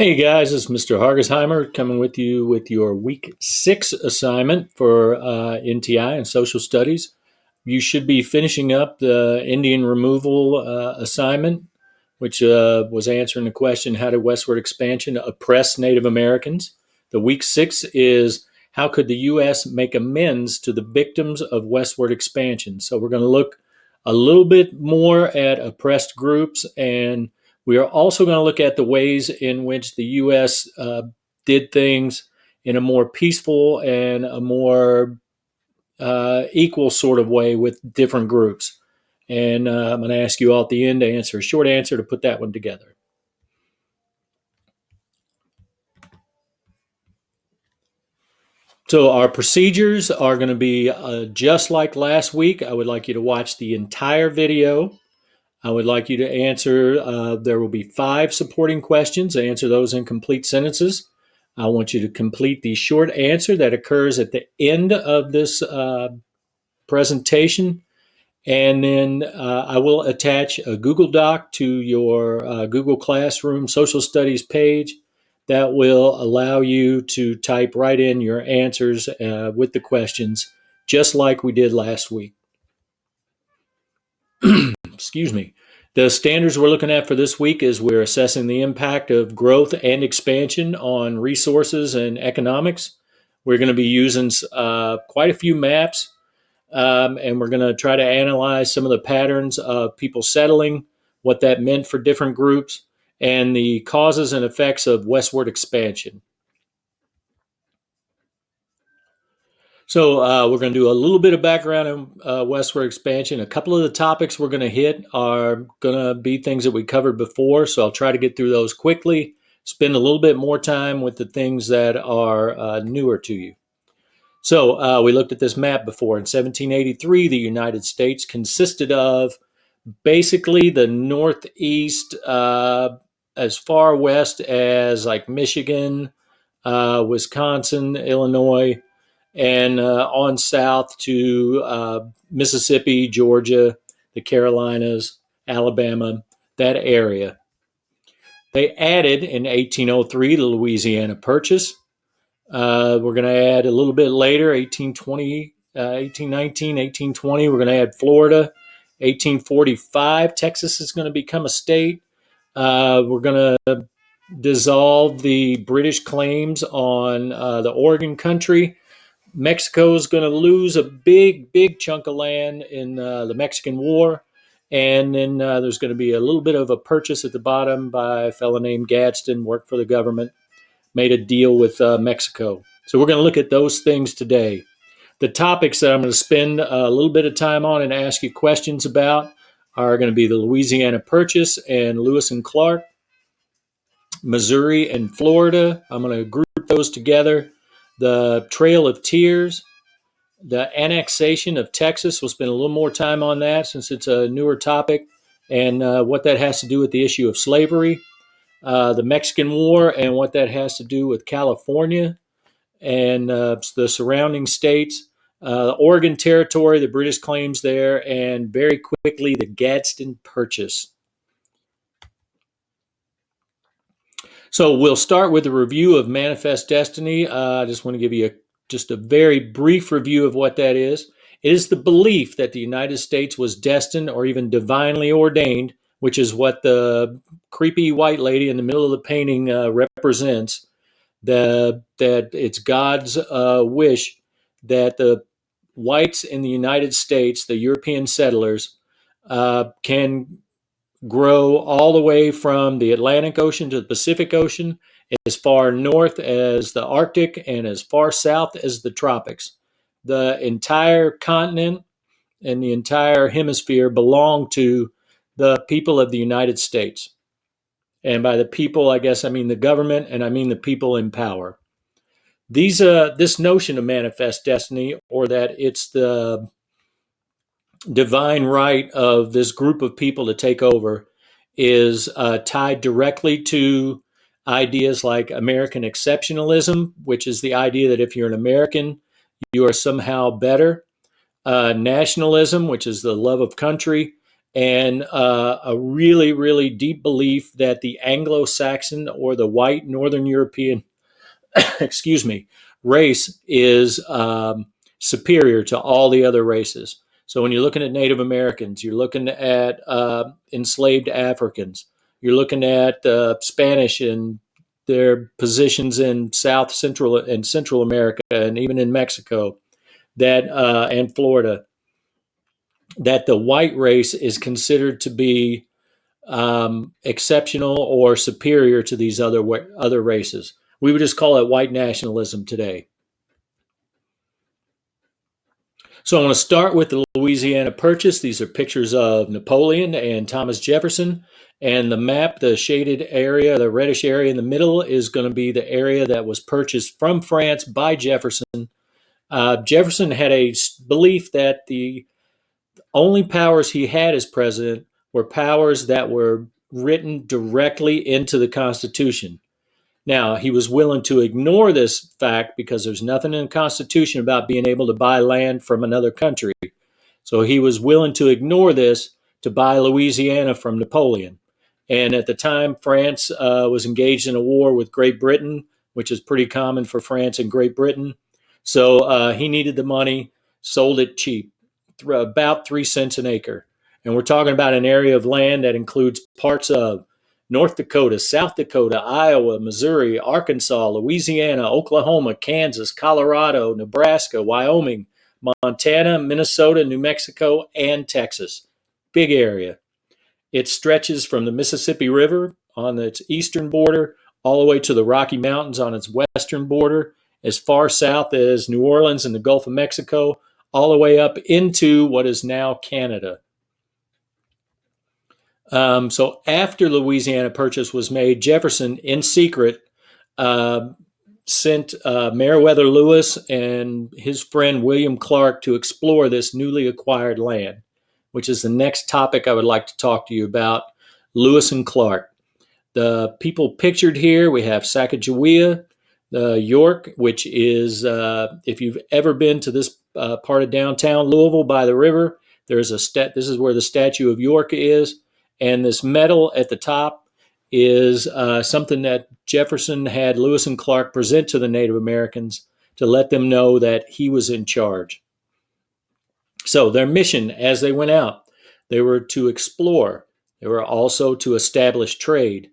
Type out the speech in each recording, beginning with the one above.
Hey guys, this is Mr. Hargesheimer coming with you with your week 6 assignment for NTI and social studies. You should be finishing up the Indian removal assignment, which was answering the question, how did westward expansion oppress Native Americans? The week 6 is, how could the U.S. make amends to the victims of westward expansion? So we're going to look a little bit more at oppressed groups, and we are also going to look at the ways in which the U.S. Did things in a more peaceful and a more equal sort of way with different groups. And I'm going to ask you all at the end to answer a short answer to put that one together. So our procedures are going to be just like last week. I would like you to watch the entire video. I would like you to answer, there will be 5 supporting questions. Answer those in complete sentences. I want you to complete the short answer that occurs at the end of this presentation. And then I will attach a Google Doc to your Google Classroom Social Studies page that will allow you to type right in your answers with the questions, just like we did last week. Excuse me. The standards we're looking at for this week is we're assessing the impact of growth and expansion on resources and economics. We're going to be using quite a few maps, and we're going to try to analyze some of the patterns of people settling, what that meant for different groups, and the causes and effects of westward expansion. So we're going to do a little bit of background on westward expansion. A couple of the topics we're going to hit are going to be things that we covered before, so I'll try to get through those quickly, spend a little bit more time with the things that are newer to you. So we looked at this map before. In 1783, the United States consisted of basically the Northeast, as far west as like Michigan, Wisconsin, Illinois, and on south to Mississippi, Georgia, the Carolinas, Alabama, that area. They added in 1803 the Louisiana Purchase. We're going to add a little bit later, 1820, 1819, 1820, we're going to add Florida. 1845, Texas is going to become a state. We're going to dissolve the British claims on the Oregon country. Mexico is going to lose a big chunk of land in the Mexican War. And then there's going to be a little bit of a purchase at the bottom by a fellow named Gadsden, worked for the government, made a deal with Mexico. So we're going to look at those things today. The topics that I'm going to spend a little bit of time on and ask you questions about are going to be the Louisiana Purchase and Lewis and Clark, Missouri and Florida. I'm going to group those together. The Trail of Tears, the annexation of Texas. We'll spend a little more time on that since it's a newer topic, and what that has to do with the issue of slavery. The Mexican War and what that has to do with California and the surrounding states. The Oregon Territory, the British claims there, and very quickly the Gadsden Purchase. So we'll start with a review of Manifest Destiny. I just want to give you just a very brief review of what that is. It is the belief that the United States was destined or even divinely ordained, which is what the creepy white lady in the middle of the painting represents, that it's God's wish that the whites in the United States, the European settlers, can grow all the way from the Atlantic Ocean to the Pacific Ocean, as far north as the Arctic and as far south as the tropics. The entire continent and the entire hemisphere belong to the people of the United States. And by the people, I guess I mean the government, and I mean the people in power. This notion of manifest destiny, or that it's the divine right of this group of people to take over, is tied directly to ideas like American exceptionalism, which is the idea that if you're an American, you are somehow better. Nationalism, which is the love of country, and a really, really deep belief that the Anglo-Saxon or the white Northern European, excuse me, race is superior to all the other races. So when you're looking at Native Americans, you're looking at enslaved Africans, you're looking at Spanish and their positions in South Central and Central America, and even in Mexico, that and Florida, that the white race is considered to be exceptional or superior to these other races. We would just call it white nationalism today. So I want to start with the Louisiana Purchase. These are pictures of Napoleon and Thomas Jefferson. And the map, the shaded area, the reddish area in the middle is going to be the area that was purchased from France by Jefferson. Jefferson had a belief that the only powers he had as president were powers that were written directly into the Constitution. Now, he was willing to ignore this fact because there's nothing in the Constitution about being able to buy land from another country. So he was willing to ignore this to buy Louisiana from Napoleon. And at the time, France was engaged in a war with Great Britain, which is pretty common for France and Great Britain. So he needed the money, sold it cheap, about 3 cents an acre. And we're talking about an area of land that includes parts of North Dakota, South Dakota, Iowa, Missouri, Arkansas, Louisiana, Oklahoma, Kansas, Colorado, Nebraska, Wyoming, Montana, Minnesota, New Mexico, and Texas. Big area. It stretches from the Mississippi River on its eastern border all the way to the Rocky Mountains on its western border, as far south as New Orleans and the Gulf of Mexico, all the way up into what is now Canada. So after Louisiana Purchase was made, Jefferson, in secret, uh, sent Meriwether Lewis and his friend William Clark to explore this newly acquired land, which is the next topic I would like to talk to you about. Lewis and Clark. The people pictured here, we have Sacagawea, York, which is, if you've ever been to this part of downtown Louisville by the river, there's this is where the statue of York is. And this medal at the top is something that Jefferson had Lewis and Clark present to the Native Americans to let them know that he was in charge. So their mission as they went out, they were to explore. They were also to establish trade.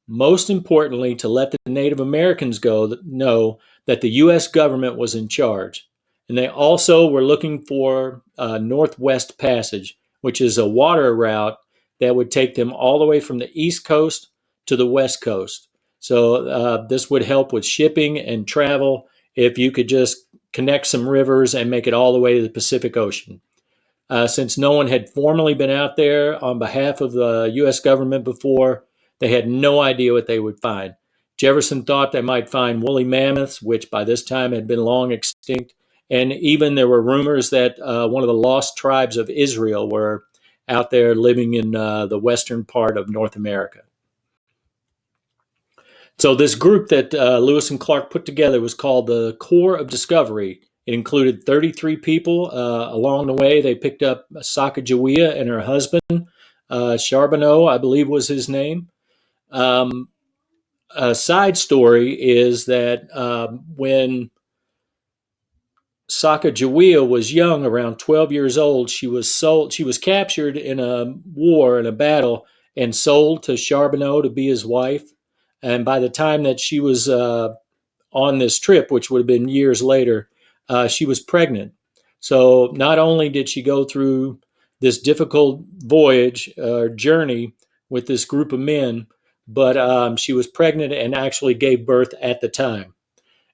Most importantly, to let the Native Americans know that the U.S. government was in charge. And they also were looking for Northwest Passage, which is a water route that would take them all the way from the East Coast to the West Coast. So this would help with shipping and travel if you could just connect some rivers and make it all the way to the Pacific Ocean. Since no one had formally been out there on behalf of the U.S. government before, they had no idea what they would find. Jefferson thought they might find woolly mammoths, which by this time had been long extinct. And even there were rumors that one of the lost tribes of Israel were out there living in the western part of North America. So this group that Lewis and Clark put together was called the Corps of Discovery. It included 33 people. Along the way, they picked up Sacagawea and her husband, Charbonneau, I believe was his name. A side story is that when Sacagawea was young, around 12 years old, she was captured in a war, in a battle, and sold to Charbonneau to be his wife. And by the time that she was on this trip, which would have been years later, she was pregnant. So not only did she go through this difficult voyage or journey with this group of men, but she was pregnant and actually gave birth at the time.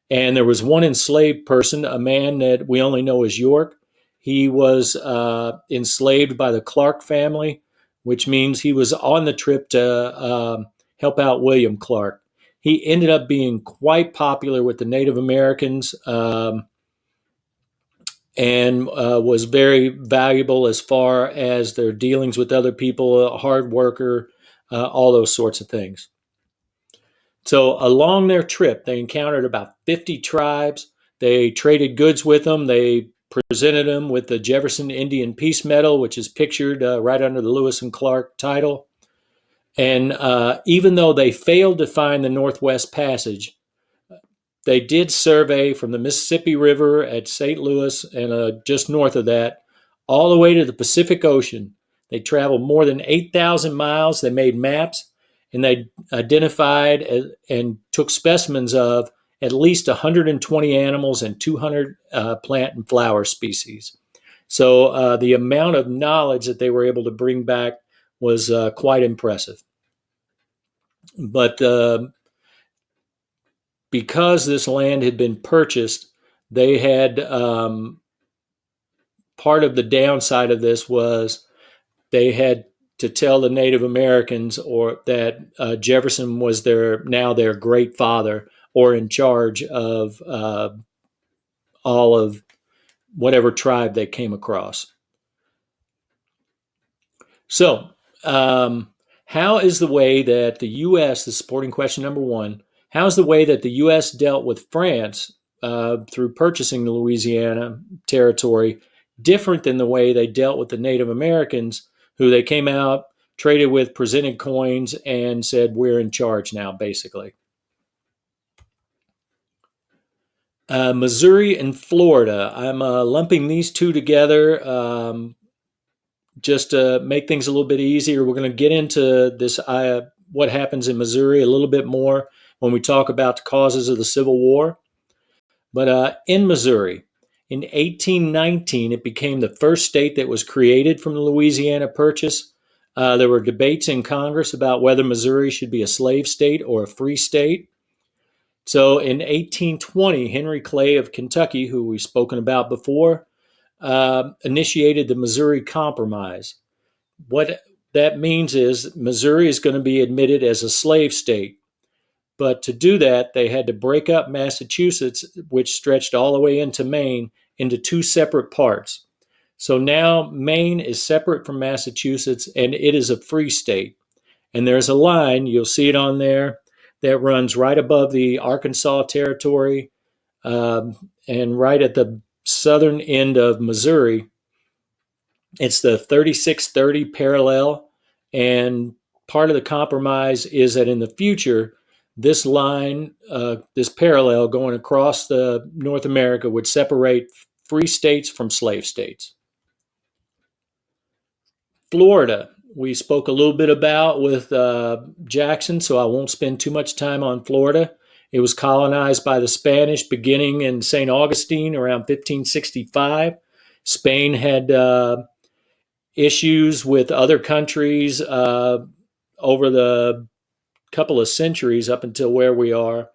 And there was one enslaved person, a man that we only know as York. He was enslaved by the Clark family, which means he was on the trip to help out William Clark. He ended up being quite popular with the Native Americans and was very valuable as far as their dealings with other people, a hard worker, all those sorts of things. So along their trip, they encountered about 50 tribes. They traded goods with them. They presented them with the Jefferson Indian Peace Medal, which is pictured right under the Lewis and Clark title. And even though they failed to find the Northwest Passage, they did survey from the Mississippi River at St. Louis and just north of that, all the way to the Pacific Ocean. They traveled more than 8,000 miles. They made maps, and they identified and took specimens of at least 120 animals and 200 plant and flower species. So the amount of knowledge that they were able to bring back was quite impressive. But because this land had been purchased, they had part of the downside of this was they had to tell the Native Americans or that Jefferson was their great father or in charge of all of whatever tribe they came across. So, how is the way that the U.S., the supporting question number one, how is the way that the U.S. dealt with France through purchasing the Louisiana territory different than the way they dealt with the Native Americans, who they came out, traded with, presented coins, and said, we're in charge now, basically? Missouri and Florida. I'm lumping these two together just to make things a little bit easier. We're going to get into this what happens in Missouri a little bit more when we talk about the causes of the Civil War. But in Missouri, in 1819, it became the first state that was created from the Louisiana Purchase. There were debates in Congress about whether Missouri should be a slave state or a free state. So in 1820, Henry Clay of Kentucky, who we've spoken about before, initiated the Missouri Compromise. What that means is Missouri is going to be admitted as a slave state. But to do that, they had to break up Massachusetts, which stretched all the way into Maine, into two separate parts. So now Maine is separate from Massachusetts, and it is a free state. And there's a line, you'll see it on there, that runs right above the Arkansas Territory and right at the southern end of Missouri. It's the 3630 parallel, and part of the compromise is that in the future, this line, this parallel going across the North America would separate free states from slave states. Florida, we spoke a little bit about with Jackson, so I won't spend too much time on Florida. It was colonized by the Spanish beginning in St. Augustine around 1565. Spain had issues with other countries over the couple of centuries up until where we are.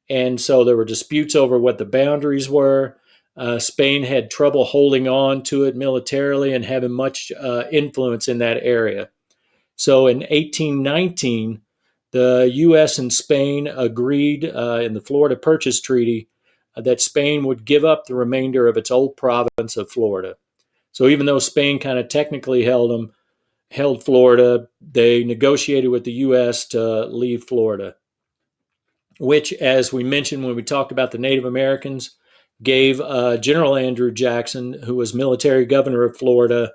And so there were disputes over what the boundaries were. Spain had trouble holding on to it militarily and having much influence in that area. So in 1819, the U.S. and Spain agreed in the Florida Purchase Treaty that Spain would give up the remainder of its old province of Florida. So even though Spain kind of technically held Florida, they negotiated with the U.S. to leave Florida, which, as we mentioned when we talked about the Native Americans, gave General Andrew Jackson, who was military governor of Florida,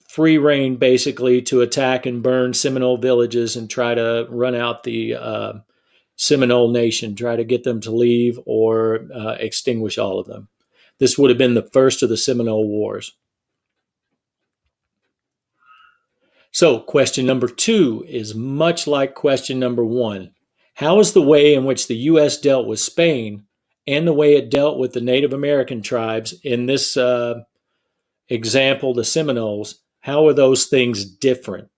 free reign basically to attack and burn Seminole villages and try to run out the Seminole Nation, try to get them to leave or extinguish all of them. This would have been the first of the Seminole Wars. So question number two is much like question number one. How is the way in which the U.S. dealt with Spain and the way it dealt with the Native American tribes in this example, the Seminoles, how are those things different?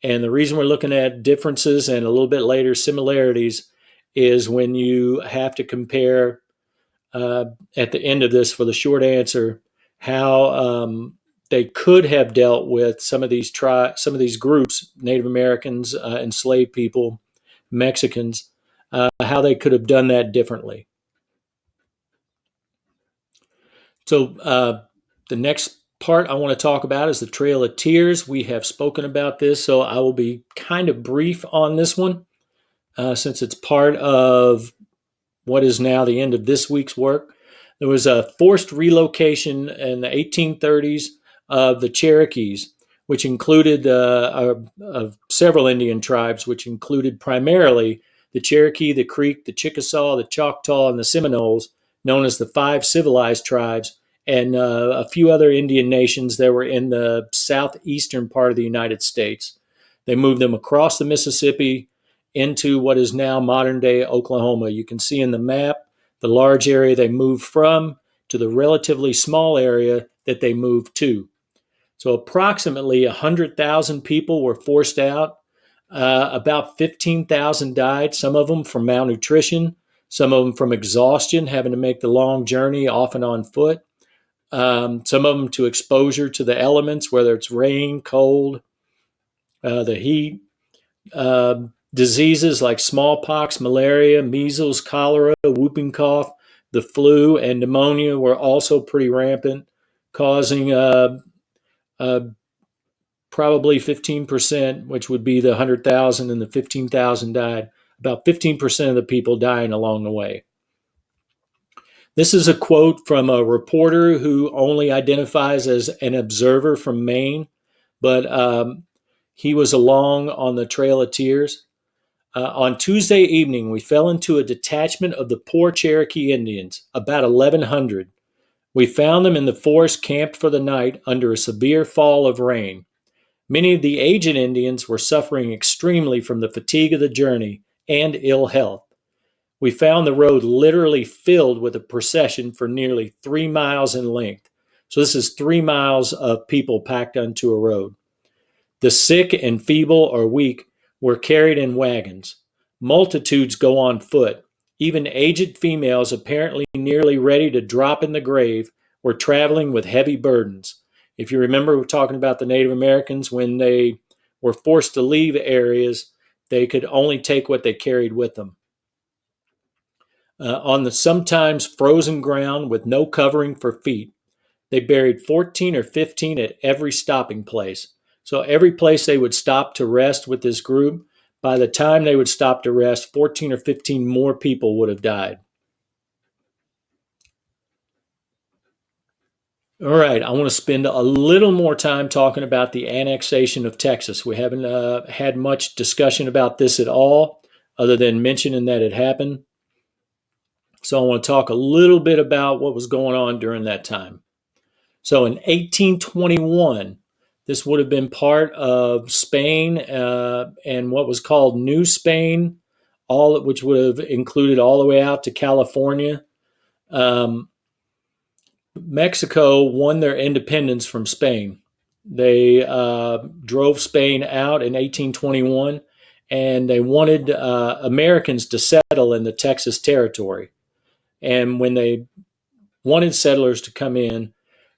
And the reason we're looking at differences and a little bit later similarities is when you have to compare at the end of this for the short answer how they could have dealt with some of these groups, Native Americans, enslaved people, Mexicans, how they could have done that differently. So the next part I want to talk about is the Trail of Tears. We have spoken about this, so I will be kind of brief on this one since it's part of what is now the end of this week's work. There was a forced relocation in the 1830s of the Cherokees, which included of several Indian tribes, which included primarily the Cherokee, the Creek, the Chickasaw, the Choctaw, and the Seminoles, known as the five civilized tribes, and a few other Indian nations that were in the southeastern part of the United States. They moved them across the Mississippi into what is now modern day Oklahoma. You can see in the map the large area they moved from to the relatively small area that they moved to. So approximately 100,000 people were forced out. About 15,000 died, some of them from malnutrition, some of them from exhaustion, having to make the long journey, often on foot. Some of them to exposure to the elements, whether it's rain, cold, the heat. Diseases like smallpox, malaria, measles, cholera, whooping cough, the flu, and pneumonia were also pretty rampant, causing uh, probably 15%, which would be the 100,000 and the 15,000 died, about 15% of the people dying along the way. This is a quote from a reporter who only identifies as an observer from Maine, but he was along on the Trail of Tears. On Tuesday evening, we fell into a detachment of the poor Cherokee Indians, about 1,100. We found them in the forest camped for the night under a severe fall of rain. Many of the aged Indians were suffering extremely from the fatigue of the journey and ill health. We found the road literally filled with a procession for nearly 3 miles in length. So this is 3 miles of people packed onto a road. The sick and feeble or weak were carried in wagons. Multitudes go on foot. Even aged females, apparently nearly ready to drop in the grave, were traveling with heavy burdens. If you remember, we're talking about the Native Americans when they were forced to leave areas, they could only take what they carried with them. On the sometimes frozen ground with no covering for feet, they buried 14 or 15 at every stopping place. So every place they would stop to rest with this group, by the time they would stop to rest, 14 or 15 more people would have died. All right, I want to spend a little more time talking about the annexation of Texas. We haven't had much discussion about this at all, other than mentioning that it happened. So I want to talk a little bit about what was going on during that time. So in 1821, this would have been part of Spain and what was called New Spain, which would have included all the way out to California. Mexico won their independence from Spain. They drove Spain out in 1821, and they wanted Americans to settle in the Texas territory. And when they wanted settlers to come in,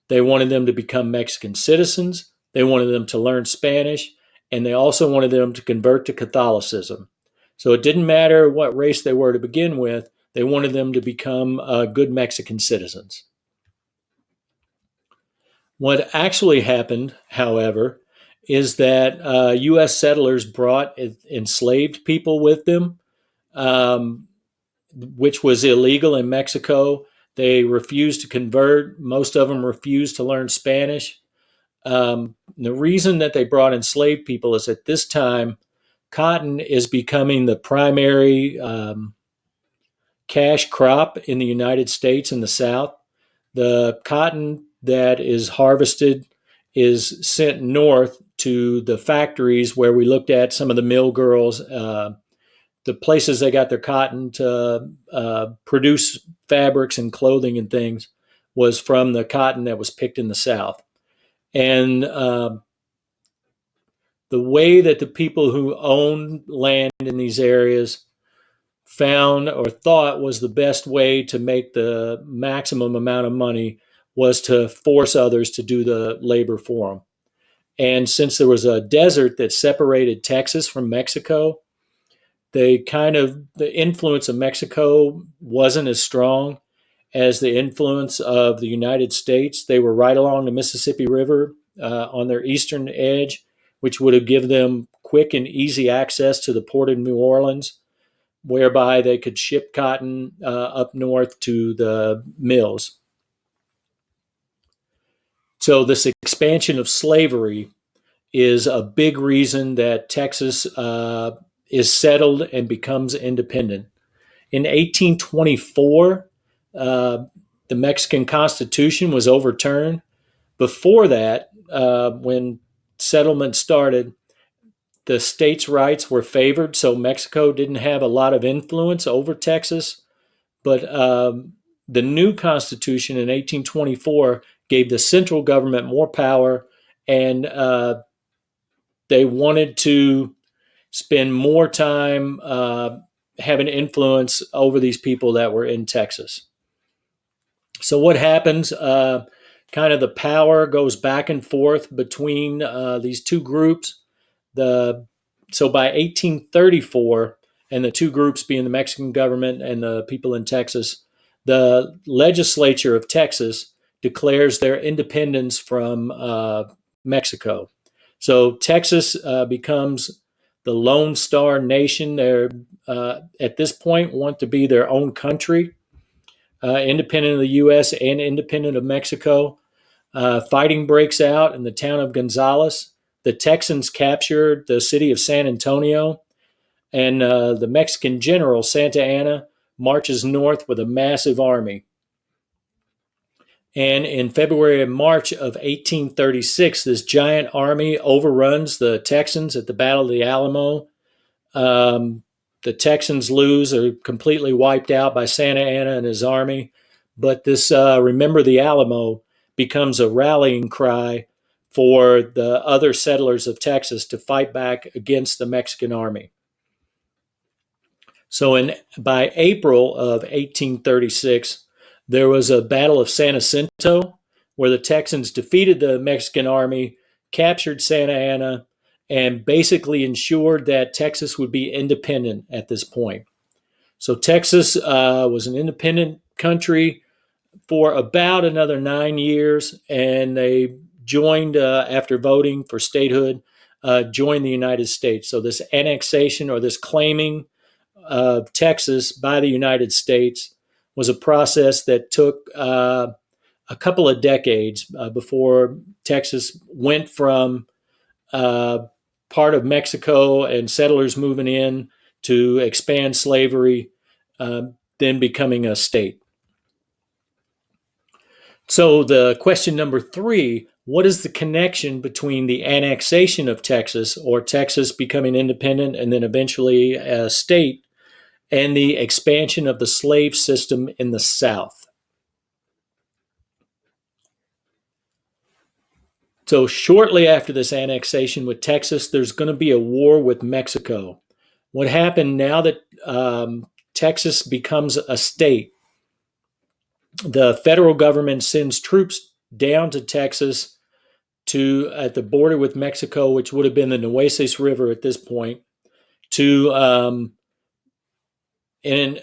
they wanted them to become Mexican citizens. They wanted them to learn Spanish, and they also wanted them to convert to Catholicism. So it didn't matter what race they were to begin with. They wanted them to become good Mexican citizens. What actually happened, however, is that U.S. settlers brought enslaved people with them, which was illegal in Mexico. They refused to convert. Most of them refused to learn Spanish. The reason that they brought enslaved people is at this time, cotton is becoming the primary cash crop in the United States and the South. The cotton that is harvested is sent north to the factories where we looked at some of the mill girls, the places they got their cotton to produce fabrics and clothing and things was from the cotton that was picked in the South. And the way that the people who owned land in these areas found or thought was the best way to make the maximum amount of money was to force others to do the labor for them. And since there was a desert that separated Texas from Mexico, the influence of Mexico wasn't as strong as the influence of the United States. They were right along the Mississippi River on their eastern edge, which would have given them quick and easy access to the port of New Orleans. whereby they could ship cotton up north to the mills. So this expansion of slavery is a big reason that Texas is settled and becomes independent. In 1824, uh, the Mexican Constitution was overturned. Before that, when settlement started, the states' rights were favored, so Mexico didn't have a lot of influence over Texas. But the new Constitution in 1824 gave the central government more power, and they wanted to spend more time having influence over these people that were in Texas. So what happens? Kind of the power goes back and forth between these two groups. The So by 1834, and the two groups being the Mexican government and the people in Texas, the legislature of Texas declares their independence from Mexico. So Texas becomes the Lone Star Nation. They're at this point want to be their own country, independent of the U.S. and independent of Mexico. Fighting breaks out in the town of Gonzales. The Texans captured the city of San Antonio, and the Mexican general Santa Anna marches north with a massive army. And in February and March of 1836, this giant army overruns the Texans at the Battle of the Alamo. Um, the Texans lose, are completely wiped out by Santa Anna and his army. But this Remember the Alamo becomes a rallying cry for the other settlers of Texas to fight back against the Mexican army. So by April of 1836, there was a Battle of San Jacinto where the Texans defeated the Mexican army, captured Santa Anna, and basically ensured that Texas would be independent at this point. So Texas was an independent country for about another 9 years, and they joined, after voting for statehood, joined the United States. So this annexation, or this claiming of Texas by the United States, was a process that took a couple of decades before Texas went from uh, part of Mexico and settlers moving in to expand slavery, uh, then becoming a state. So, the question number 3: what is the connection between the annexation of Texas, or Texas becoming independent and then eventually a state, and the expansion of the slave system in the South? So, shortly after this annexation with Texas, there's going to be a war with Mexico. What happened now that Texas becomes a state? The federal government sends troops down to Texas to at the border with Mexico, which would have been the Nueces River at this point, to and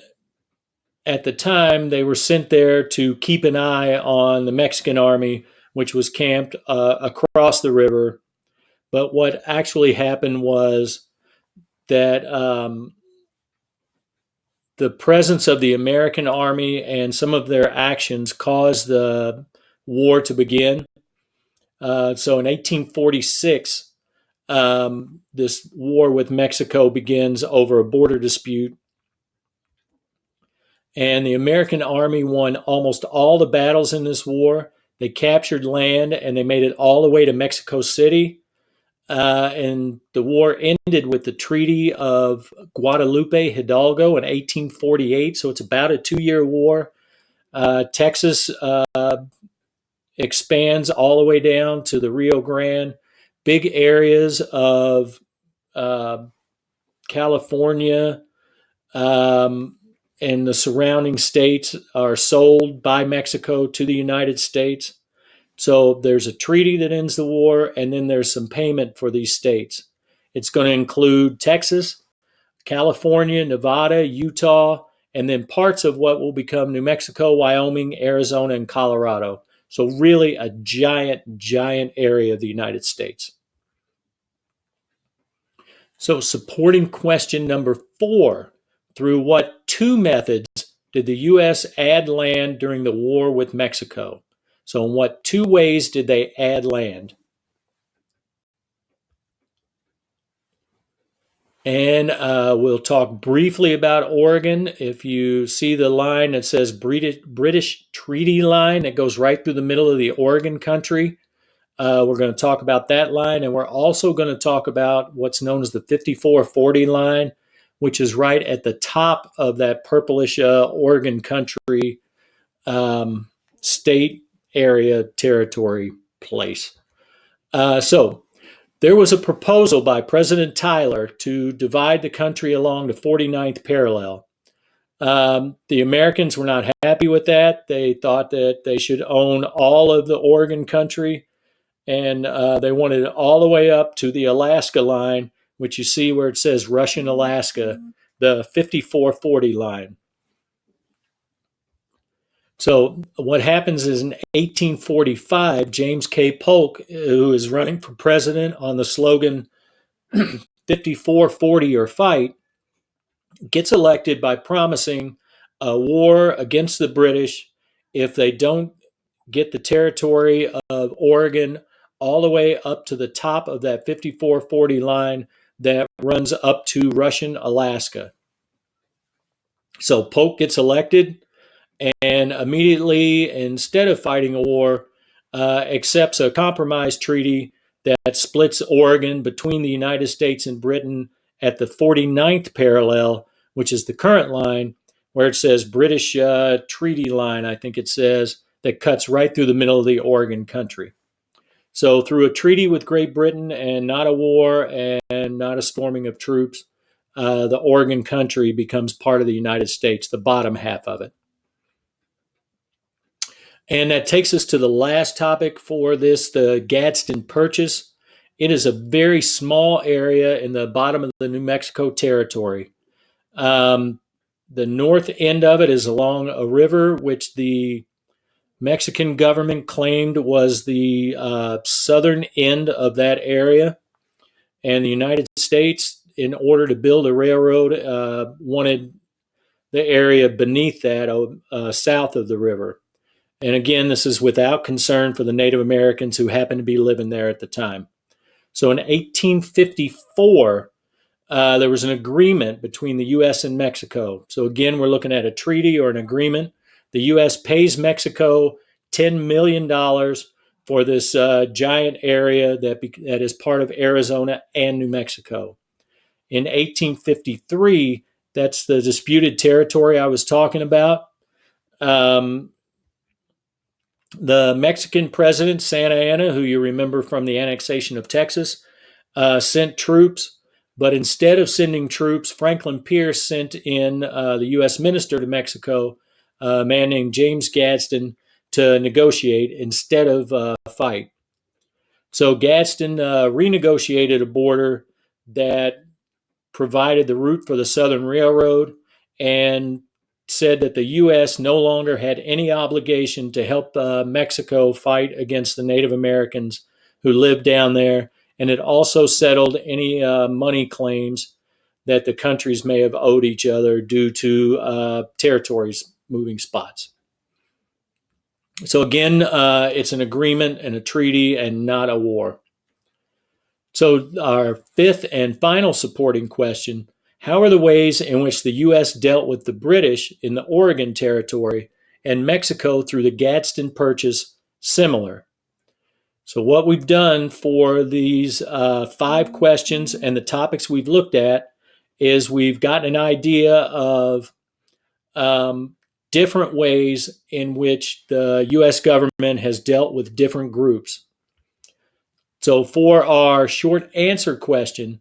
at the time they were sent there to keep an eye on the Mexican army, which was camped across the river. But what actually happened was that the presence of the American army and some of their actions caused the war to begin. So in 1846, this war with Mexico begins over a border dispute. And the American army won almost all the battles in this war. They captured land and they made it all the way to Mexico City. And the war ended with the Treaty of Guadalupe Hidalgo in 1848. So it's about a 2-year war. Texas expands all the way down to the Rio Grande. Big areas of California and the surrounding states are sold by Mexico to the United States. So there's a treaty that ends the war, and then there's some payment for these states. It's going to include Texas, California, Nevada, Utah, and then parts of what will become New Mexico, Wyoming, Arizona, and Colorado. So really a giant, giant area of the United States. So supporting question number 4: Through what two methods did the U.S. add land during the war with Mexico? So, in what two ways did they add land? And we'll talk briefly about Oregon. If you see the line that says British Treaty Line, that goes right through the middle of the Oregon country. We're going to talk about that line, and we're also going to talk about what's known as the 5440 line, which is right at the top of that purplish Oregon country state area territory place. So there was a proposal by President Tyler to divide the country along the 49th parallel. The Americans were not happy with that. They thought that they should own all of the Oregon country, and they wanted it all the way up to the Alaska line, which you see where it says Russian Alaska, the 5440 line. So what happens is in 1845, James K. Polk, who is running for president on the slogan 5440 or fight, gets elected by promising a war against the British if they don't get the territory of Oregon all the way up to the top of that 5440 line that runs up to Russian Alaska. So Polk gets elected and immediately, instead of fighting a war, accepts a compromise treaty that splits Oregon between the United States and Britain at the 49th parallel, which is the current line, where it says British Treaty Line, I think it says, that cuts right through the middle of the Oregon country. So through a treaty with Great Britain and not a war and not a storming of troops, the Oregon country becomes part of the United States, the bottom half of it. And that takes us to the last topic for this, the Gadsden Purchase. It is a very small area in the bottom of the New Mexico territory. The north end of it is along a river, which the Mexican government claimed was the southern end of that area. And the United States, in order to build a railroad, wanted the area beneath that, south of the river. And again, this is without concern for the Native Americans who happened to be living there at the time. So in 1854, there was an agreement between the U.S. and Mexico. So again, we're looking at a treaty or an agreement. The U.S. pays Mexico $10 million for this giant area that is part of Arizona and New Mexico. In 1853, that's the disputed territory I was talking about. The Mexican president, Santa Anna, who you remember from the annexation of Texas, sent troops. But instead of sending troops, Franklin Pierce sent in the U.S. minister to Mexico, a man named James Gadsden, to negotiate instead of fight. So Gadsden renegotiated a border that provided the route for the Southern Railroad and said that the U.S. no longer had any obligation to help Mexico fight against the Native Americans who lived down there. And it also settled any money claims that the countries may have owed each other due to territories moving spots. So again, it's an agreement and a treaty and not a war. So our fifth and final supporting question: how are the ways in which the U.S. dealt with the British in the Oregon Territory and Mexico through the Gadsden Purchase similar? So what we've done for these 5 questions and the topics we've looked at is we've gotten an idea of different ways in which the U.S. government has dealt with different groups. So for our short answer question,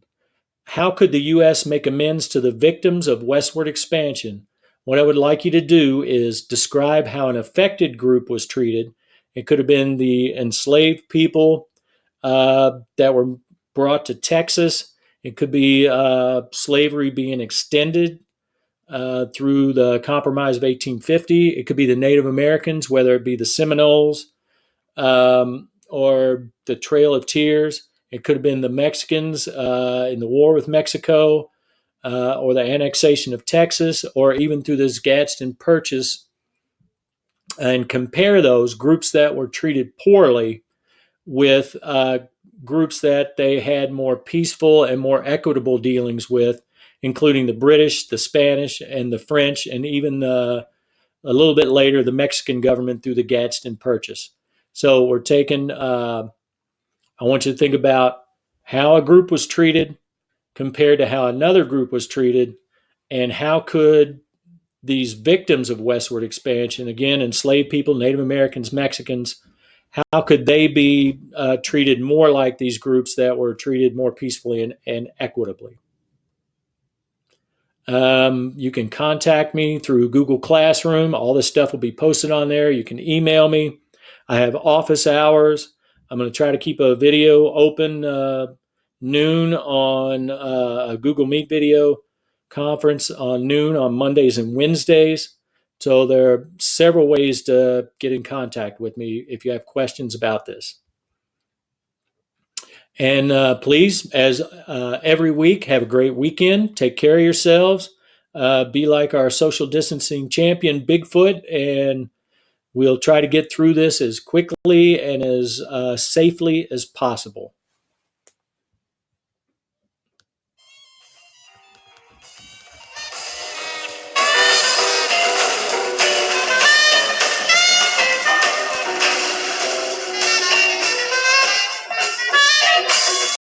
how could the U.S. make amends to the victims of westward expansion? What I would like you to do is describe how an affected group was treated. It could have been the enslaved people that were brought to Texas. It could be slavery being extended through the Compromise of 1850. It could be the Native Americans, whether it be the Seminoles or the Trail of Tears. It could have been the Mexicans in the war with Mexico. or the annexation of Texas, or even through this Gadsden Purchase, and compare those groups that were treated poorly with groups that they had more peaceful and more equitable dealings with, including the British, the Spanish, and the French, and even a little bit later, the Mexican government through the Gadsden Purchase. So we're taking, I want you to think about how a group was treated compared to how another group was treated, and how could these victims of westward expansion, again, enslaved people, Native Americans, Mexicans, how could they be treated more like these groups that were treated more peacefully and equitably? You can contact me through Google Classroom. All this stuff will be posted on there. You can email me. I have office hours. I'm going to try to keep a video open noon on a Google Meet video conference on noon on Mondays and Wednesdays. So there are several ways to get in contact with me if you have questions about this. And please, as every week, have a great weekend. Take care of yourselves. Be like our social distancing champion, Bigfoot, and we'll try to get through this as quickly and as safely as possible.